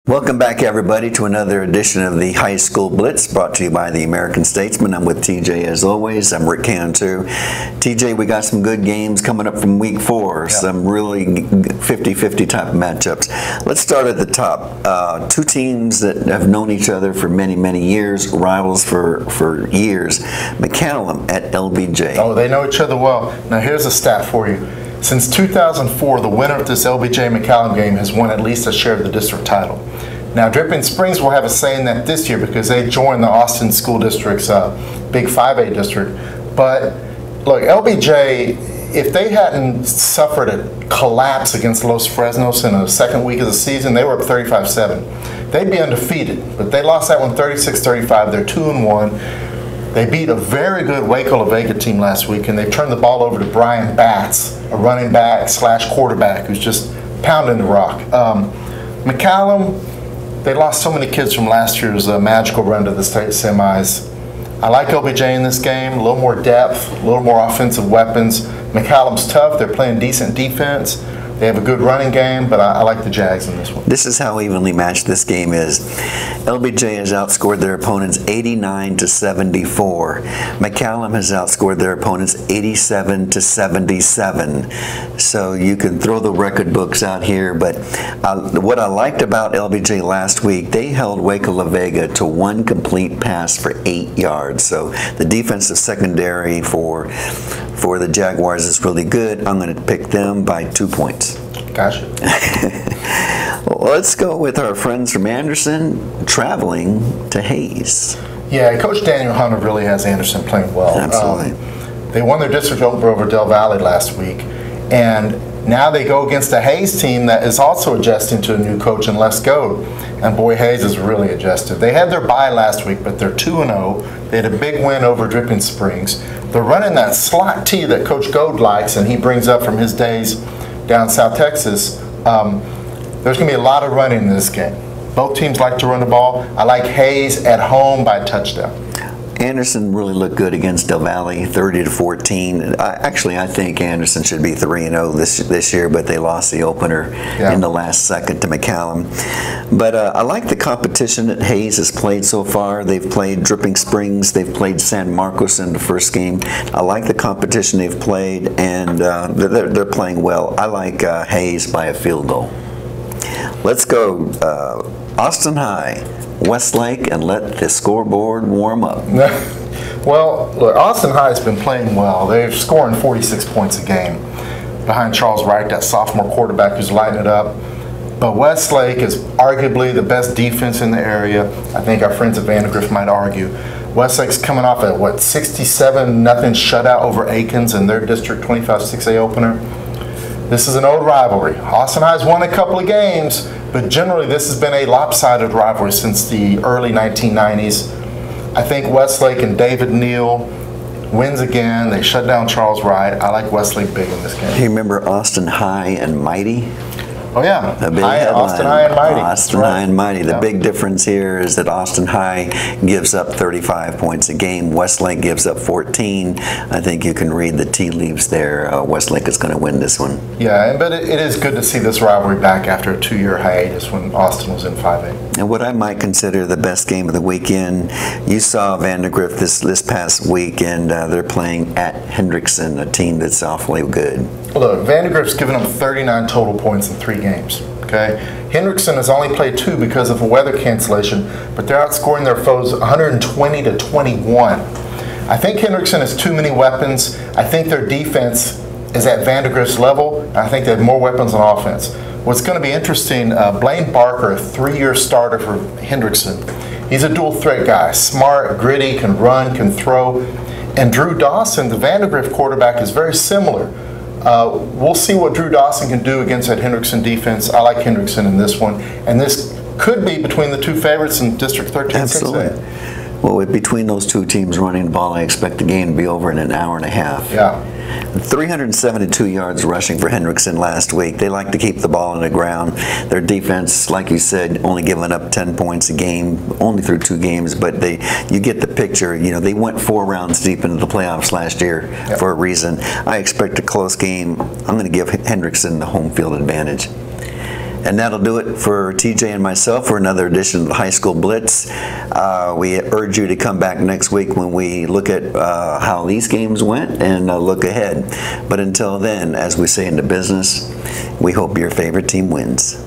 Welcome back, everybody, to another edition of the High School Blitz, brought to you by the American-Statesman. I'm with TJ as always. I'm Rick Cantu. TJ, we got some good games coming up from week 4, some really 50-50 type matchups. Let's start at the top. Two teams that have known each other for many, many years, rivals for years. McCallum at LBJ. Oh, they know each other well. Now, here's a stat for you. Since 2004, the winner of this LBJ-McCallum game has won at least a share of the district title. Now, Dripping Springs will have a say in that this year because they joined the Austin School District's Big 5A district. But, look, LBJ, if they hadn't suffered a collapse against Los Fresnos in the second week of the season, they were up 35-7. They'd be undefeated, but they lost that one 36-35. They're 2-1. They beat a very good Waco La Vega team last week, and they turned the ball over to Brian Batts, a running back / quarterback who's just pounding the rock. McCallum, they lost so many kids from last year's magical run to the state semis. I like LBJ in this game, a little more depth, a little more offensive weapons. McCallum's tough. They're playing decent defense. They have a good running game, but I like the Jags in this one. This is how evenly matched this game is. LBJ has outscored their opponents 89-74. McCallum has outscored their opponents 87-77. So you can throw the record books out here, but what I liked about LBJ last week, they held Waco La Vega to one complete pass for 8 yards. So the defensive secondary for the Jaguars is really good. I'm going to pick them by 2 points. Gotcha. Well, let's go with our friends from Anderson traveling to Hayes. Yeah, Coach Daniel Hunter really has Anderson playing well. Absolutely. They won their district opener over Del Valle last week, and now they go against a Hayes team that is also adjusting to a new coach in Les Goad. And boy, Hayes is really adjusted. They had their bye last week, but they're 2-0. They had a big win over Dripping Springs. They're running that slot T that Coach Goad likes and he brings up from his days down South Texas. There's going to be a lot of running in this game. Both teams like to run the ball. I like Hayes at home by a touchdown. Anderson really looked good against Del Valle, 30-14. Actually, I think Anderson should be 3-0 this year, but they lost the opener in the last second to McCallum. But I like the competition that Hayes has played so far. They've played Dripping Springs. They've played San Marcos in the first game. I like the competition they've played, and they're playing well. I like Hayes by a field goal. Let's go Austin High, Westlake, and let the scoreboard warm up. Well, look, Austin High has been playing well. They're scoring 46 points a game behind Charles Wright, that sophomore quarterback who's lighting it up. But Westlake is arguably the best defense in the area. I think our friends at Vandegrift might argue. Westlake's coming off a, 67-0 shutout over Aikens in their District 25-6A opener. This is an old rivalry. Austin High's won a couple of games, but generally this has been a lopsided rivalry since the early 1990s. I think Westlake and David Neal wins again. They shut down Charles Wright. I like Westlake big in this game. Do you remember Austin High and Mighty? Oh, yeah. Austin High and Mighty. Austin High and Mighty. The big difference here is that Austin High gives up 35 points a game. Westlake gives up 14. I think you can read the tea leaves there. Westlake is going to win this one. Yeah, but it is good to see this rivalry back after a 2-year hiatus when Austin was in 5A. And what I might consider the best game of the weekend, you saw Vandegrift this past week, and they're playing at Hendrickson, a team that's awfully good. Look, Vandegrift's given them 39 total points in 3 games. Okay, Hendrickson has only played 2 because of a weather cancellation, but they're outscoring their foes 120-21. I think Hendrickson has too many weapons. I think their defense is at Vandegrift's level, and I think they have more weapons on offense. What's going to be interesting, Blaine Barker, a 3-year starter for Hendrickson, he's a dual threat guy, smart, gritty, can run, can throw. And Drew Dawson, the Vandegrift quarterback, is very similar. We'll see what Drew Dawson can do against that Hendrickson defense. I like Hendrickson in this one. And this could be between the 2 favorites in District 13-6A. Absolutely. Well, between those 2 teams running the ball, I expect the game to be over in an hour and a half. Yeah. 372 yards rushing for Hendrickson last week. They like to keep the ball on the ground. Their defense, like you said, only giving up 10 points a game, only through 2 games, but you get the picture. You know, they went 4 rounds deep into the playoffs last year for a reason. I expect a close game. I'm going to give Hendrickson the home field advantage. And that'll do it for TJ and myself for another edition of the High School Blitz. We urge you to come back next week when we look at how these games went and look ahead. But until then, as we say in the business, we hope your favorite team wins.